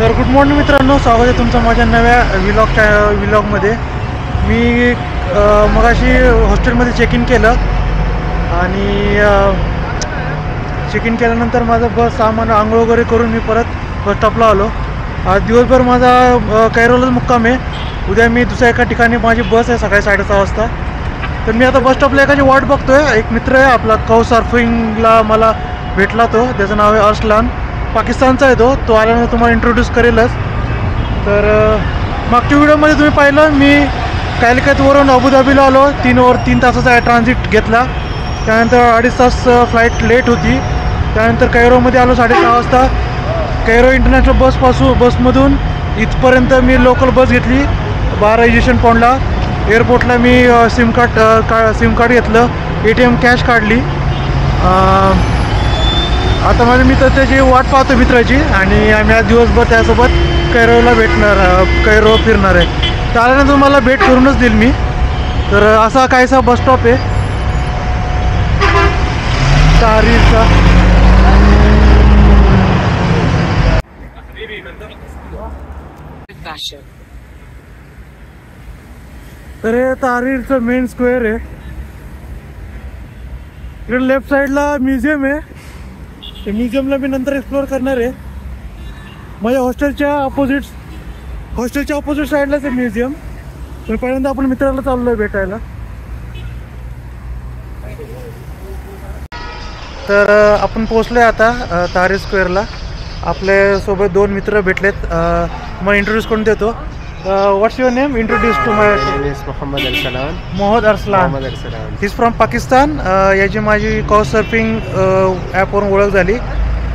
तर good morning मित्रांनो, स्वागत आहे तुमचं माझ्या नव्या व्लॉगमध्ये। मी मगाशी हॉस्टेलमध्ये चेक इन केलं आणि चेक इन केल्यानंतर माझं बस सामान आंघोळ वगैरे करून मी परत बस स्टॉपला आलो। आज दिवसभर माझा कैरोलाच मुक्काम आहे। उद्या मी दुसऱ्या एका ठिकाणी माझी बस आहे सकाळी 6:30 वाजता। तर मी आता बस स्टॉपला एकाची वाट बघतोय। एक मित्र आहे आपला कौ सर्फिंगला मला भेटला, तो त्याचं नाव आहे अरसलान, पाकिस्तानचा आहे तो आल्यानंतर तुम्हाला इंट्रोड्यूस करेलच। तर मागच्या व्हिडिओमध्ये तुम्ही पाहिलं मी कॅलिकतवरून अबुधाबीला आलो। 3 तासाचा ट्रान्झिट घेतला, त्यानंतर 2.5 तास फ्लाईट लेट होती। त्यानंतर कैरोमध्ये आलो 6:30 वाजता। कैरो इंटरनॅशनल बसमधून इथपर्यंत मी लोकल बस घेतली 12 इजिप्शियन पाऊंडला। एअरपोर्टला मी सिम कार्ड घेतलं, ATM कॅश काढली। आता माझे मित्र त्याची वाट पाहतो मित्राची, आणि आम्ही आज दिवसभर त्यासोबत कैरोला कैरो फिरणार आहे। त्यानंतर मला भेट करूनच देईल मी। तर असा काहीसा बस स्टॉप आहे तारीरचा। तर हे तारीरचं मेन स्क्वेअर आहे। इकडे लेफ्ट साईडला म्युझियम आहे, ते म्युझियमला मी नंतर एक्सप्लोअर करणार आहे। माझ्या हॉस्टेलच्या ऑपोजिट साईडलाच आहे म्युझियम। तर पहिल्यांदा आपण मित्राला चाललोय भेटायला। तर आपण पोहोचलोय आता तारीर स्क्वेअरला। आपल्यासोबत 2 मित्र भेटलेत, मला इंट्रोड्यूस करून देतो। What's your name? Introduce to my Mohammad Arsalan. He is from Pakistan. याची माझी कौ सर्फिंग ॲपवरून ओळख झाली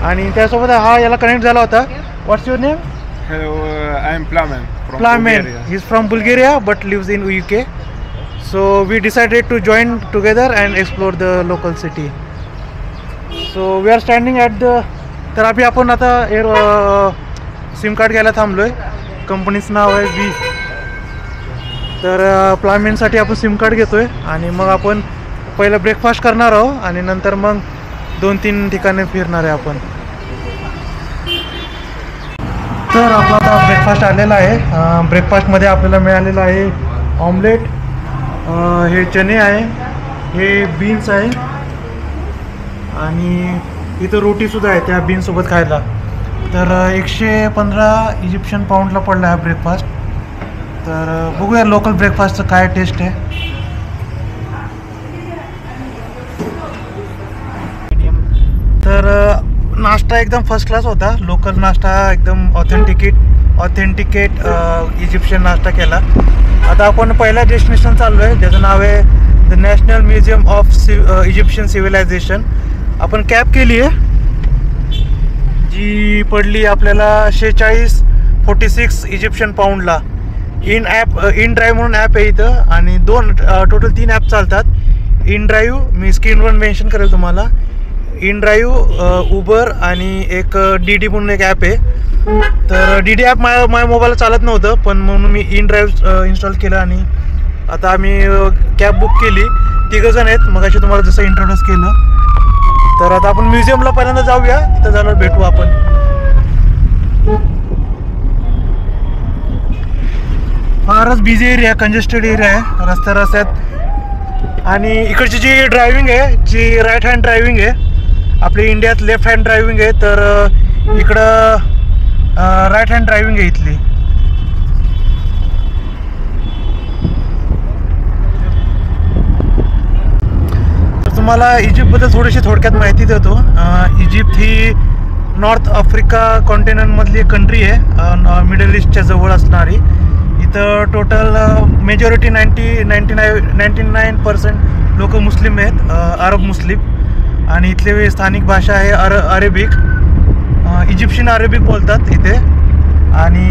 आणि त्यासोबत याला कनेक्ट झाला होता। What's your name? Hello, I am Plamen. Plamen. He is from Bulgaria but lives in UK. So we decided to join together and explore the local city. So we are standing at the. तर अभी आपण आता SIM card घ्यायला थांबलोय। कंपनीचं नाव आहे we. तर प्लामेनसाठी आपण SIM card घेतोय आणि मग आपण पहिलं ब्रेकफास्ट करणार आहोत आणि नंतर मग 2-3 ठिकाणी फिरणार आहे आपण। तर आपला आता ब्रेकफास्ट आलेला आहे। ब्रेकफास्टमध्ये आपल्याला मिळालेलं आहे ऑमलेट, हे चणे आहे, हे बीन्स आहे आणि इथं रोटीसुद्धा आहे त्या बीन्ससोबत खायला। तर 115 इजिप्शियन पाऊंडला पडला आहे ब्रेकफास्ट। तर बघूया लोकल ब्रेकफास्टचं काय टेस्ट आहे। तर नाश्ता एकदम फर्स्ट क्लास होता, लोकल नाश्ता एकदम ऑथेंटिकेट इजिप्शियन नाश्ता केला। आता आपण पहिल्या डेस्टिनेशन चाललो आहे, ज्याचं नाव आहे the national museum of Egyptian civilisation. आपण कॅब केली आहे, जी पडली आपल्याला 46 इजिप्शियन पाऊंडला। इन ड्राईव्ह म्हणून ॲप आहे इथं, आणि टोटल 3 ॲप चालतात। इन ड्राईव्ह मी स्क्रीनवर मेन्शन करेल तुम्हाला। इन ड्राईव्ह, उबर आणि एक DD म्हणून एक ॲप आहे। तर DD ॲप माझ्या मोबाईलला चालत नव्हतं, पण म्हणून मी इन ड्राईव्ह इन्स्टॉल केलं आणि आता आम्ही कॅब बुक केली। 3 जण आहेत, मग अशी तुम्हाला जसं इंट्रोड्यूस केलं। तर आता आपण म्युझियमला पहिल्यांदा जाऊया, तिथं झाल्यावर भेटू आपण। फारच बिझी एरिया, कंजेस्टेड एरिया आहे रस्त्यात। आणि इकडची जी ड्रायव्हिंग आहे, जी राईट हँड ड्रायव्हिंग आहे। आपली इंडियात लेफ्ट हँड ड्रायव्हिंग आहे, तर इकडं राईट हँड ड्रायव्हिंग आहे इथली। तुम्हाला इजिप्तबद्दल थोडीशी थोडक्यात माहिती देतो। इजिप्त ही नॉर्थ आफ्रिका कॉन्टिनेंटमधली एक कंट्री आहे, मिडल ईस्टच्या जवळ असणारी। इथं टोटल मेजॉरिटी 99% लोक मुस्लिम आहेत, अरब मुस्लिम। आणि इथली स्थानिक भाषा आहे अरेबिक, इजिप्शियन अरेबिक बोलतात इथे। आणि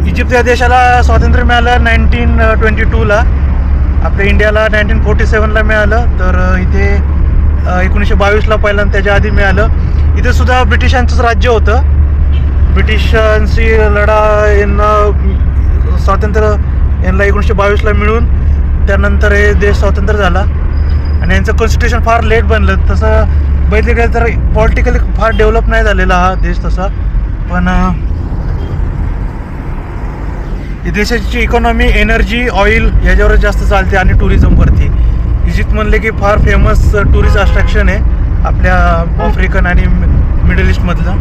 इजिप्त या देशाला स्वातंत्र्य मिळालं 1922ला। आपल्या इंडियाला 1947ला मिळालं। तर इथे 1922ला पहिल्यांदा, त्याच्या आधी मिळालं। इथे सुद्धा ब्रिटिशांचंच राज्य होतं। ब्रिटिशांशी लढा यांना स्वातंत्र्य 1922ला मिळून त्यानंतर हे देश स्वतंत्र झाला। आणि यांचं कॉन्स्टिट्यूशन फार लेट बनलं। तसं बघितलं गेलं तर पॉलिटिकली फार डेव्हलप नाही झालेला हा देश तसा। पण देशाची इकॉनॉमी एनर्जी ऑइल याच्यावर जास्त चालते आणि टुरिझमवरती. इजिप्त म्हणले की फार फेमस टुरिस्ट अट्रॅक्शन आहे आपल्या आफ्रिकन आणि मिडल ईस्टमधलं.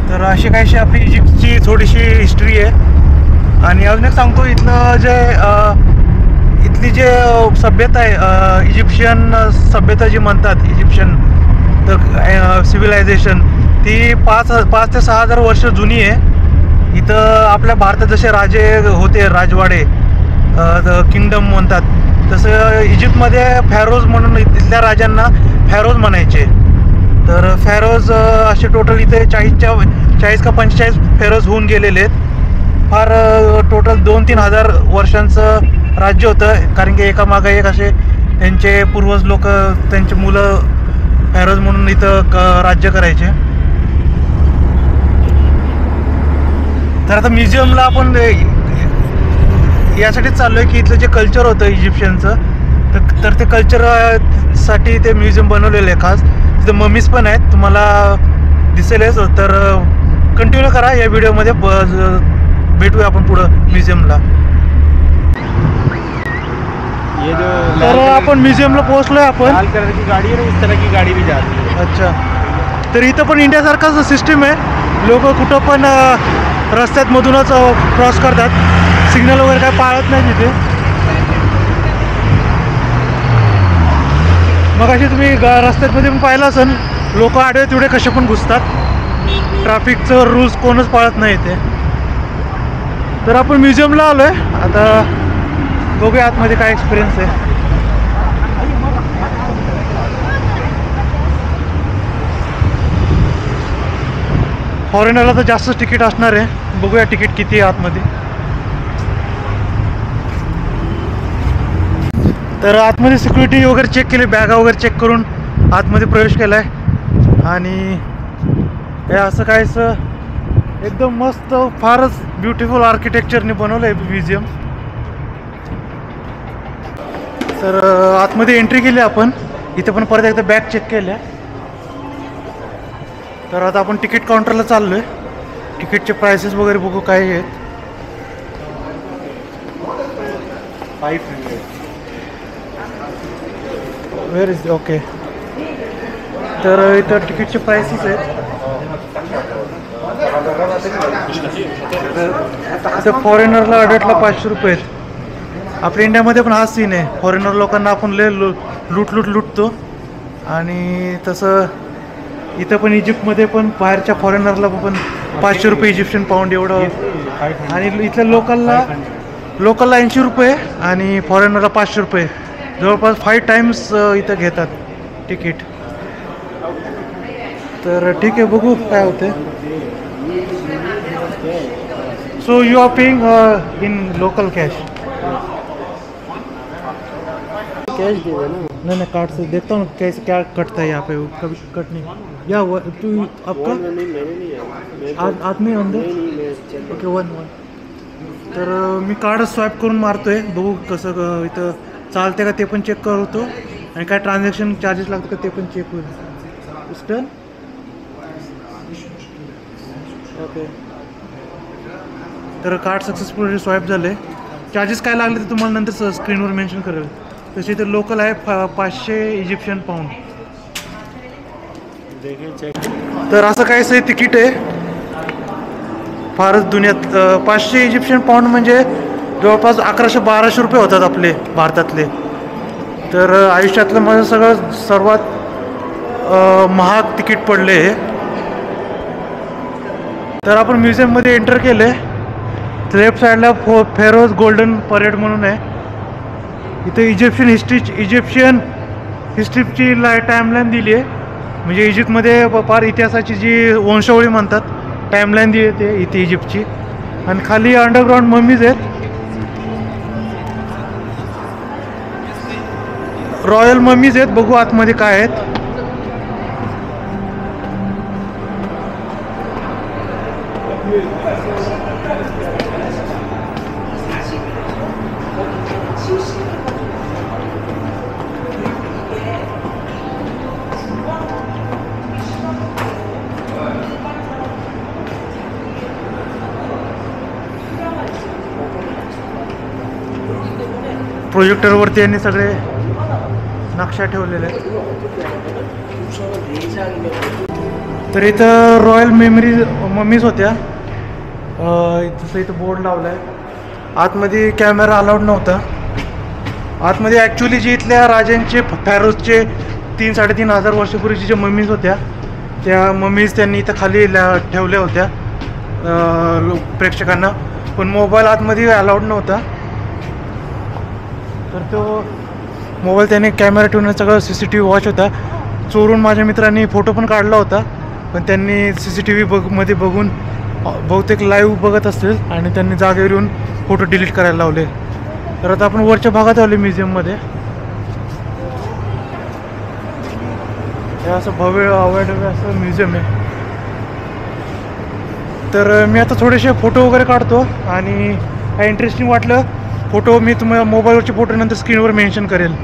तर अशी काहीशी आपली इजिप्तची थोडीशी हिस्ट्री आहे. आणि अजून एक सांगतो, इथली जे सभ्यता आहे, इजिप्शियन सभ्यता जी म्हणतात, इजिप्शियन तर सिव्हिलायझेशन, ती 5 ते 6,000 वर्ष जुनी आहे. इथं आपल्या भारतात जसे राजे होते, राजवाडे, किंगडम म्हणतात, तसं इजिप्तमध्ये फॅरोज म्हणून इथल्या राजांना फॅरोज म्हणायचे. तर फॅरोज असे टोटल इथे 40 का 45 फॅरोज होऊन गेलेले आहेत. फार टोटल 2-3 हजार वर्षांचं राज्य होतं, कारण की एकामागं एक असे त्यांचे पूर्वज लोक, त्यांचे मुलं फॅरोज म्हणून इथं राज्य करायचे. तर आता म्युझियमला आपण यासाठीच चाललो आहे की इथलं जे कल्चर होतं इजिप्शियनचं, तर ते कल्चरसाठी ते म्युझियम बनवलेलं आहे खास. तिथं ममीज पण आहेत, तुम्हाला दिसेलच. तर कंटिन्यू करा या व्हिडिओमध्ये, भेटूया आपण पुढं म्युझियमला. तर आपण म्युझियमला पोहोचलोय. आपण लाल कलर की गाड़ी है ना, इस तरह की गाड़ी भी जाती है. अच्छा, तर इथं पण इंडियासारखाच सिस्टीम आहे. लोक कुठं पण रस्त्यात मधूनच क्रॉस करतात, सिग्नल वगैरे काय पाळत नाही तिथे. मग अशी तुम्ही रस्त्यामध्ये पण पाहिलं असेल, लोक आडवे तिकडे कसे पण घुसतात. ट्रॅफिकचं रूल्स कोणच पाळत नाही इथे. तर आपण म्युझियमला आलो आहे. आता बघूया आतमध्ये काय एक्सपिरियन्स आहे. फॉरेनरला तर जास्तच तिकीट असणार आहे. बघूया तिकीट किती आहे आतमध्ये. तर आतमध्ये सिक्युरिटी वगैरे चेक केली, बॅगा वगैरे चेक करून आतमध्ये प्रवेश केला आहे. आणि हे असं काहीसं एकदम मस्त, फारच ब्युटिफुल आर्किटेक्चरने बनवलं आहे म्युझियम. तर आतमध्ये एंट्री केली आपण. इथे पण परत एकदा बॅग चेक केल्या. तर आता आपण तिकीट काउंटरला चाललो आहे. तिकीटचे प्राइसेस वगैरे बघू काय आहेत. 500. Where is okay. तर इथं तिकीटचे प्राइसेस आहेत. तर फॉरेनरला अडल्टला 500 रुपये आहेत. आपल्या इंडियामध्ये पण हा सीन आहे, फॉरेनर लोकांना आपण लय लुटतो. आणि तसं इथं पण इजिप्तमध्ये पण बाहेरच्या फॉरेनरला पण 500 रुपये इजिप्शियन पाऊंड एवढं. आणि इथल्या लोकलला 80 रुपये आणि फॉरेनरला 500 रुपये. जवळपास 5 टाइम्स इथं घेतात तिकीट. तर ठीक आहे, बघू काय होते. So you are paying in local cash? Cash दे देना. नहीं कार्ड से देखता हूँ कैसे क्या कटता है यहाँ पे. कभी कट नहीं या तू आपका आदमी अंदर ओके 1 तर मी कार्ड स्वाईप करून मारतोय. बघू कसं इथं चालते का ते पण चेक करतो. आणि काय ट्रान्झॅक्शन चार्जेस लागतात का ते पण चेक होईल. स्टन ओके. तर कार्ड सक्सेसफुल स्वाईप झाले. चार्जेस काय लागले ते तुम्हाला नंतर स्क्रीनवर मेन्शन करेल. तसे इथे लोकल आहे 500 इजिप्शियन पाऊंड. तर असं काहीच तिकीट आहे फारच दुनियात. 500 इजिप्शियन पाऊंड म्हणजे जवळपास 1100-1200 रुपये होतात आपले भारतातले. तर आयुष्यातलं माझं सर्वात महाग तिकीट पडले हे. तर आपण म्युझियममध्ये एंटर केले. लेफ्ट साईडला फेरोज गोल्डन परेड म्हणून आहे. इथे इजिप्शियन हिस्ट्रीची टाईमलाईन दिली आहे. म्हणजे इजिप्तमध्ये फार इतिहासाची जी वंशावळी म्हणतात टाईमलाईन दिली आहे इथे इजिप्तची. आणि खाली अंडरग्राऊंड ममीज आहेत. रॉयल ममीज आहेत. बघू आतमध्ये काय आहेत. प्रोजेक्टरवरती यांनी सगळे नक्षा ठेवलेले आहेत. तर इथं रॉयल मम्मीज होत्या. जसं इथं बोर्ड लावला आहे. आतमध्ये कॅमेरा अलाउड नव्हता. आतमध्ये ॲक्च्युली जे इथल्या राजांचे फॅरोजचे 3-3.5 वर्षापूर्वीच्या ज्या मम्मीज होत्या त्या मम्मीज त्यांनी इथं खाली ठेवल्या होत्या प्रेक्षकांना. पण मोबाईल आतमध्ये अलाउड नव्हता. तर तो मोबाईल त्याने कॅमेरा ठेवण्यात सगळं CCTV वॉच होता. चोरून माझ्या मित्रांनी फोटो पण काढला होता. पण त्यांनी CCTV मध्ये बघून बहुतेक लाईव्ह बघत असतील आणि त्यांनी जागेवर येऊन फोटो डिलीट करायला लावले. तर आता आपण वरच्या भागात आलो म्युझियममध्ये. हे असं भव्य अवैधव्य असं म्युझियम आहे. तर मी आता थोडेसे फोटो वगैरे काढतो आणि काय इंटरेस्टिंग वाटलं फोटो मी तुम्हाला मोबाईलवरचे फोटो नंतर स्क्रीनवर मेन्शन करेल.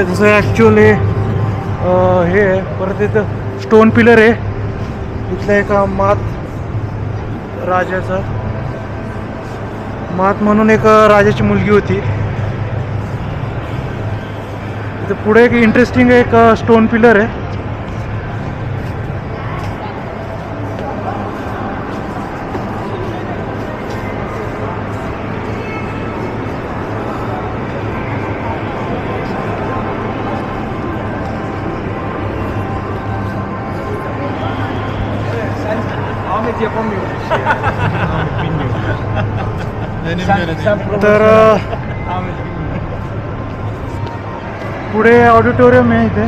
जसं ॲक्च्युअली हे आहे. परत इथं स्टोन पिलर आहे इथल्या एका राजाचा म्हणून एक राजाची मुलगी होती. इथं पुढे एक इंटरेस्टिंग एक स्टोन पिलर आहे. तर पुढे ऑडिटोरियम आहे इथे.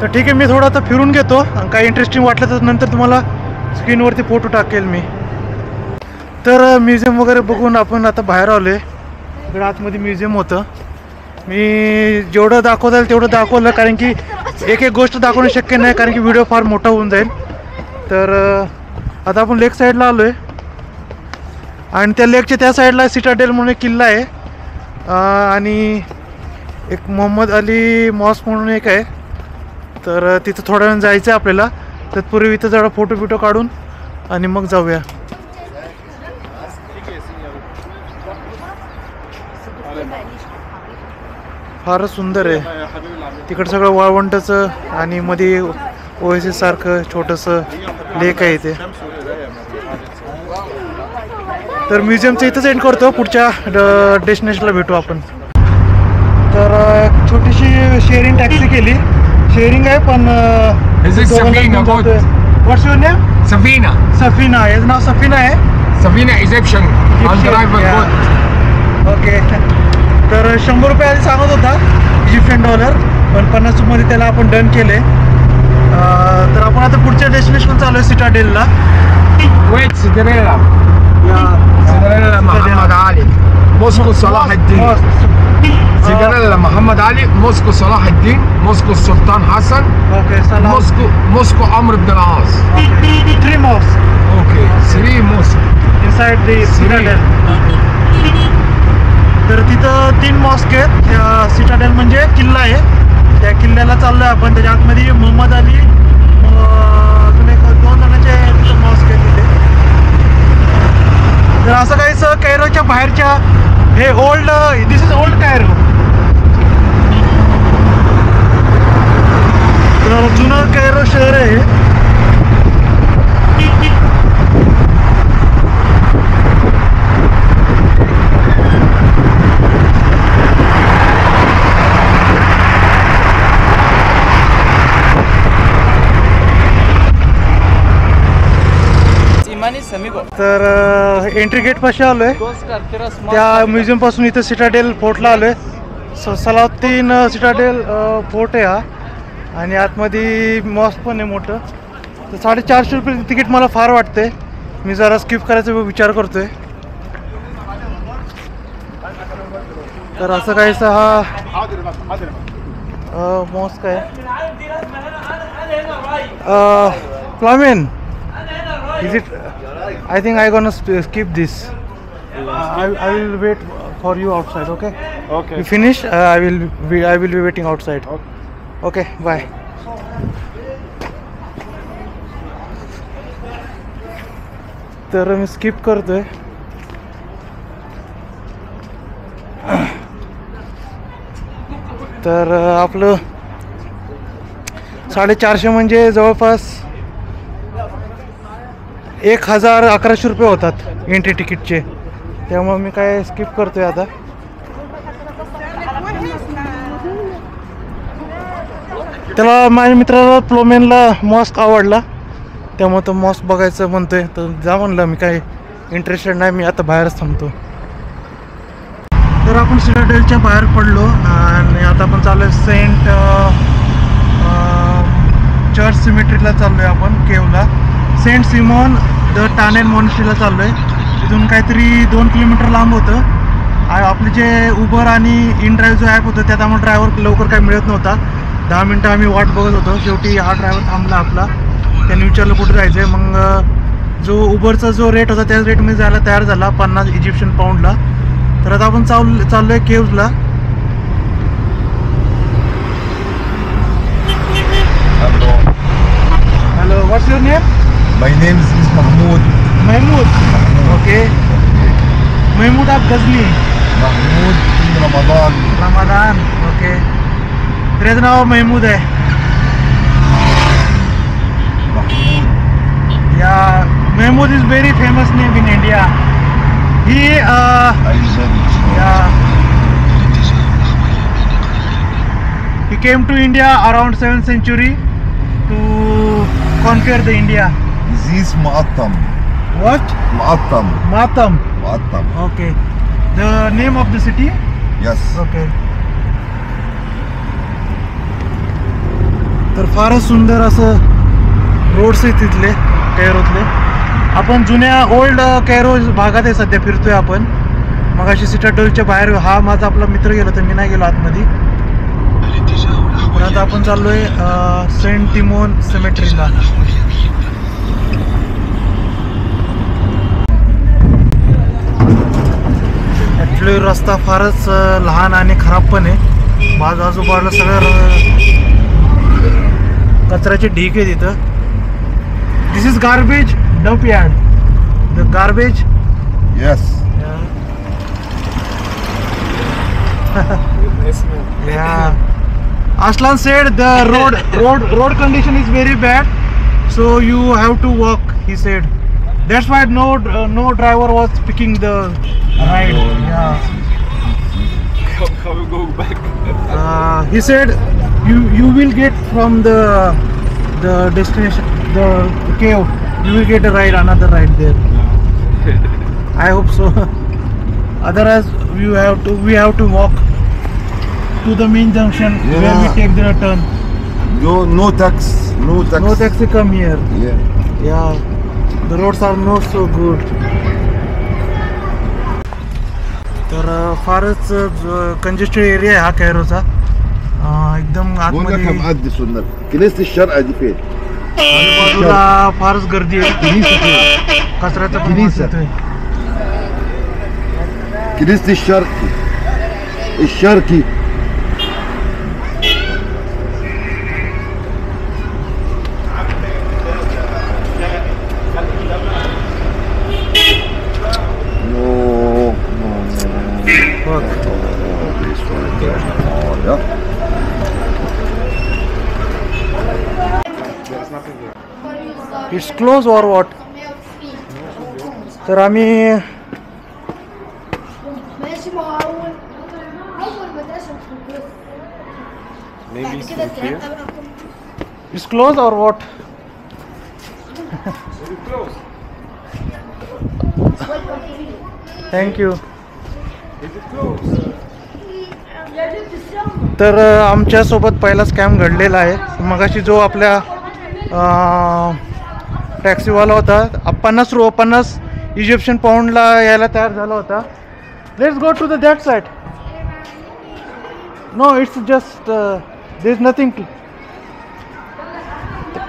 तर ठीक आहे, मी थोडं आता फिरून घेतो. काही इंटरेस्टिंग वाटलं तर नंतर तुम्हाला स्क्रीनवरती फोटो टाकेल मी. तर म्युझियम वगैरे बघून आपण आता बाहेर आलो आहे. इकडे आतमध्ये म्युझियम होतं. मी जेवढं दाखवता येईल तेवढं दाखवलं, कारण की एक गोष्ट दाखवणं शक्य नाही, कारण की व्हिडिओ फार मोठा होऊन जाईल. तर आता आपण लेक साईडला आलो आहे आणि त्या लेकच्या त्या साईडला सिटाडेल म्हणून एक किल्ला आहे आणि एक मोहम्मद अली मॉस्क म्हणून एक आहे. तर तिथं थोड्या वेळ जायचं आहे आपल्याला. तत्पूर्वी इथं जरा फोटो काढून आणि मग जाऊया. फारच सुंदर आहे. तिकडं सगळं वाळवंटाचं आणि मध्ये ओएसिस सारखं छोटंसं लेक आहे इथे. तर म्युझियमचं इथंच एंड करतो. पुढच्या डेस्टिनेशनला भेटू आपण. तर छोटीशी शेअरिंग टॅक्सी केली. शेअरिंग आहे पण व्हॉट्स युअर नेम? Safina. सफीना. याचं नाव सफीना आहे. Safina Egyptian. On driver good. Okay. तर 100 रुपये आधी सांगत होता $50, पण 50 मध्ये त्याला आपण डन केले. तर आपण आता पुढच्या डेस्टिनेशन चालू आहे सिटाडेलला. Wait, Cinderella. Cinderella Muhammad Ali. Moscow Salah ad-Din. Cinderella Muhammad Ali. Moscow Salah ad-Din. Moscow Sultan Hassan. Okay. सलाम. Moscow Amr ibn al-As. 3 mosques. Okay. 3 Moscow. Inside the Citadel. तर तिथं 3 मॉस्क आहेत. सिटाडेल म्हणजे किल्ला आहे. त्या किल्ल्याला चाललोय आपण. त्याच्या आतमध्ये मोहम्मद अली अजून एक 2 जणांचे तिथं मॉस्क आहे तिथे. तर असं काहीच कैरोच्या बाहेरच्या हे old, this is old Cairo. तर जुनं कैरो शहर आहे. तर एंट्री गेट पाशी आलोय. त्या म्युझियम पासून इथं सिटाडेल फोर्टला आलोय. सलाउद्दीन सिटाडेल फोर्ट आहे हा. आणि आतमध्ये मॉस्क पण आहे मोठं. तर 450 रुपये तिकीट मला फार वाटते. मी जरा स्किप करायचा विचार करतोय. तर असं काहीसा हा मॉस्क आहे. फ्लामेन, is it? I think I'm gonna skip this. I will wait for you outside. Okay. Okay. You finish. I will be waiting outside. Okay. Okay bye. तर मी स्किप करतोय. तर आपलं 450 म्हणजे जवळपास 1000-1100 रुपये होतात एंट्री तिकीटचे. त्यामुळे मी काय स्किप करतोय आता. त्याला माझ्या मित्राला प्लोमेनला मॉस्क आवडला, त्यामुळे तो मॉस्क बघायचं म्हणतोय. तर जा म्हणलं, मी काय इंटरेस्टेड नाही, मी आता बाहेरच थांबतो. तर आपण सिटाडेलच्या बाहेर पडलो आणि आता आपण चाललो आहे सेंट चर्च सिमेट्रीला चाललो आहे. आपण केवला सेंट सिमॉन द टानेन मॉन्स्ट्रीला चाललो आहे. तिथून काहीतरी 2 किलोमीटर लांब होतं. आपले जे उबर आणि इन ड्राईव्ह जो ॲप होतं त्यात आम्हाला ड्रायव्हर लवकर काही मिळत नव्हता. 10 मिनटं आम्ही वाट बघत होतो. शेवटी हा ड्रायव्हर थांबला आपला. त्यांनी विचारलं कुठं जायचं आहे. मग जो उबरचा जो रेट होता त्याच रेटमध्ये जायला तयार झाला, 50 इजिप्शियन पाऊंडला. तर आता आपण चाललो आहे केव्जला. Hello, what's your name? My name is Mahmoud. Mahmoud. Okay. Mahmoud आप Ghazni. Mahmoud in Ramadan. Ramadan. Okay. तेरे नाव महमूद है. Mahmoud. Yeah, Mahmoud is very famous name in India. He yeah. He came to India around 7th century to conquer the India. This is Mu'attam. What? Mu'attam. Matam. Mu'attam. Okay. The name of the city? Yes. Okay. तर फारच सुंदर असं roads आहेत तिथले कैरोतले. आपण जुन्या old Cairo भागात आहे सध्या फिरतोय आपण. मग अशी सिटाडेलच्या बाहेर हा माझा आपला मित्र गेला, तर मी नाही गेलो आतमध्ये. पण आता आपण चाललोय सेंट टिमोन सिमेट्रीला. ॲक्च्युली रस्ता फारच लहान आणि खराब पण आहे. आजूबाजूला सगळं कचऱ्याचे ढीक आहे तिथं. This is garbage dump yard. The garbage. Yes. Yeah. Aslan said the road condition is very bad, so you have to walk. He said that's why no driver was picking the ride. Yeah. How we go back? He said you will get from the destination, the cave. You will get a ride, another ride there. I hope so. Otherwise, we have to walk to the main junction where we take the turn. No taxi. No taxi come here. Yeah. The roads are not so good. तर फारच congested area आहे हा कैरोचा. एकदम आतमध्ये عدي سنة كنيسة الشرق دي فين؟ आजूबाजूला फारच गर्दी आहे. कचऱ्याचा पण वास येतोय. كنيسة الشرقي It's close or what? तर आम्ही Maybe it's here. It's close or what? Very close. Thank you. Is it close? तर आमच्यासोबत पहिला स्कॅम घडलेला आहे. मगाशी जो आपल्या टॅक्सीवाला होता 50 इजिप्शियन पाऊंडला यायला तयार झाला होता. Let's go to the that side. No it's just there is nothing.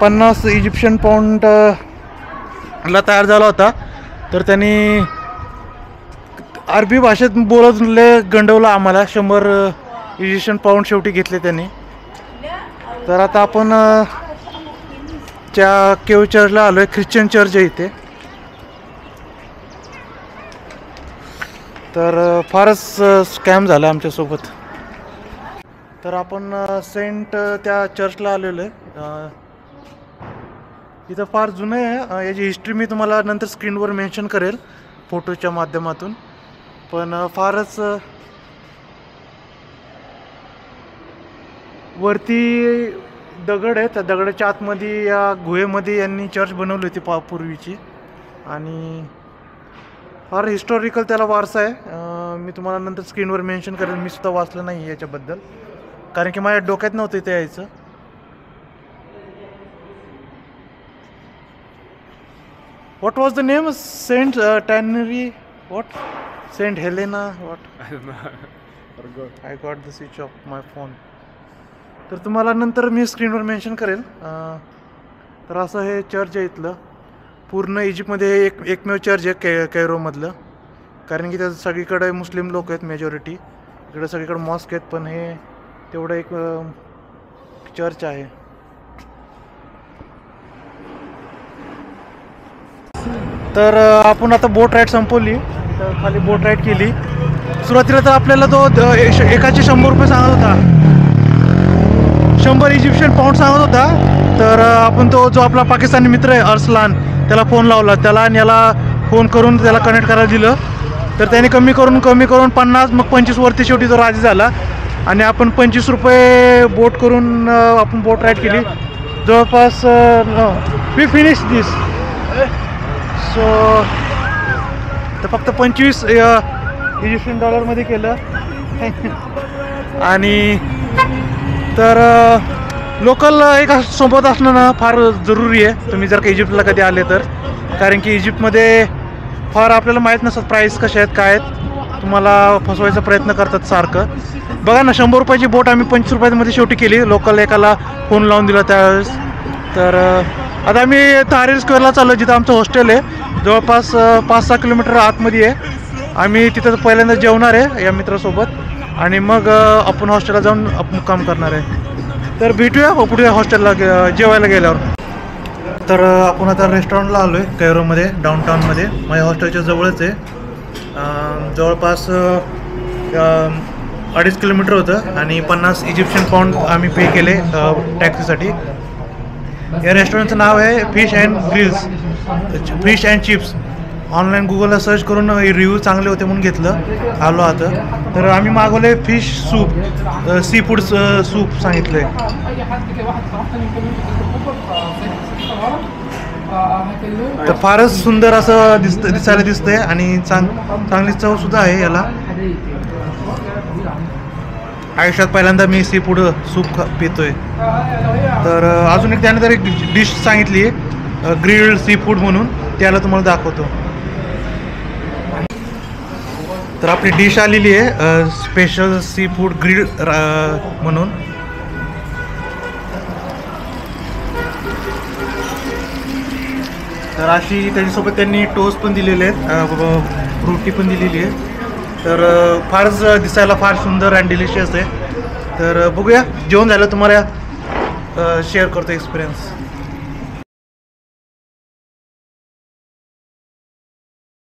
50 Egyptian पाऊंडला तयार झाला होता. तर त्यांनी अरबी भाषेत बोलत गंडवलं आम्हाला. 100 इजिप्शियन पाऊंड शेवटी घेतले त्यांनी. तर आता आपण त्या केव चर्चला आलो आहे. ख्रिश्चन चर्च आहे इथे. तर फारच स्कॅम झाला आमच्यासोबत. तर आपण सेंट त्या चर्चला आलेलो आहे. इथं फार जुनं आहे. याची हिस्ट्री मी तुम्हाला नंतर स्क्रीनवर मेन्शन करेल फोटोच्या माध्यमातून. पण फारच वरती दगड आहे. त्या दगडाच्या आतमध्ये या गुहेमध्ये यांनी चर्च बनवली होती पूर्वीची. आणि फार हिस्टॉरिकल त्याला वारसा आहे. मी तुम्हाला नंतर स्क्रीनवर मेन्शन करेल. मी सुद्धा वाचलं नाही याच्याबद्दल, कारण की माझ्या डोक्यात नव्हतं इथे यायचं. What was the name? Saint Tannery? What? Saint Helena? What? I don't know. Forgot. I got the switch of my phone. तर तुम्हाला नंतर मी स्क्रीनवर मेन्शन करेल. तर असं हे चर्च आहे इथलं. पूर्ण इजिप्तमध्ये एकमेव चर्च आहे कैरोमधलं. कारण की त्यात सगळीकडे मुस्लिम लोक आहेत मेजॉरिटी. इकडे सगळीकडे मॉस्क आहेत, पण हे तेवढं एक चर्च आहे. तर आपण आता बोट राईड संपवली. तर खाली बोट राईड केली. सुरुवातीला तर आपल्याला तो एकाचे 100 रुपये सांगत होता. 100 इजिप्शियन पाऊंड सांगत होता. तर आपण तो जो आपला पाकिस्तानी मित्र आहे अरसलान, त्याला फोन लावला. त्याला आणि याला फोन करून त्याला कनेक्ट करायला दिलं. तर त्याने कमी करून 50, मग 25 वरती शेवटी तो राजी झाला. आणि आपण 25 रुपये बोट करून आपण बोट राईड केली. जवळपास वी फिनिश दिस. सो तर फक्त 25 इजिप्शियन डॉलरमध्ये केलं. आणि तर लोकल एक सोबत असणं ना फार जरुरी आहे तुम्ही जर का इजिप्तला कधी आले तर. कारण की इजिप्तमध्ये फार आपल्याला माहीत नसतात प्राईस कशा आहेत काय आहेत. तुम्हाला फसवायचा प्रयत्न करतात सारखं. बघा ना, 100 रुपयाची बोट आम्ही 25 रुपयामध्ये शेवटी केली. लोकल एकाला फोन लावून दिला त्यावेळेस. तर आता आम्ही ताहरीर स्क्वेअरला चाललो, जिथं आमचं हॉस्टेल आहे. जवळपास 5-6 किलोमीटर आतमध्ये आहे. आम्ही तिथं पहिल्यांदा जेवणार आहे या मित्रासोबत, आणि मग आपण हॉस्टेलला जाऊन मुक्काम करणार आहे. तर भेटूया पुढे हॉस्टेलला जेवायला गेल्यावर. तर आपण आता रेस्टॉरंटला आलो आहे कैरोमध्ये, डाऊनटाऊनमध्ये. माझ्या हॉस्टेलच्या जवळच आहे. जवळपास 2.5 किलोमीटर होतं. आणि 50 इजिप्शियन पाऊंड आम्ही पे केले टॅक्सीसाठी. या रेस्टॉरंटचं नाव आहे fish and grills, fish and chips. Online गुगलला सर्च करून रिव्ह्यू चांगले होते म्हणून घेतलं, आलो आता. तर आम्ही मागवले fish soup, seafood soup सांगितलं आहे. तर फारच सुंदर असं दिसायला दिसतंय. आणि चांगली चवसुद्धा आहे याला. आयुष्यात पहिल्यांदा मी सी फूड सूप पितोय. तर अजून एक त्यानंतर एक डिश सांगितली आहे ग्रिल्ड सी फूड म्हणून, त्याला तुम्हाला दाखवतो. तर आपली डिश आलेली आहे स्पेशल सी फूड ग्रिल्ड म्हणून. तर अशी त्याच्यासोबत त्यांनी टोस्ट पण दिलेले आहेत, फ्रुटी पण दिलेली आहे. तर फारच दिसायला फार सुंदर अँड डिलिशियस आहे. तर बघूया, जेवण झालं तुम्हाला शेअर करतो एक्सपिरियन्स.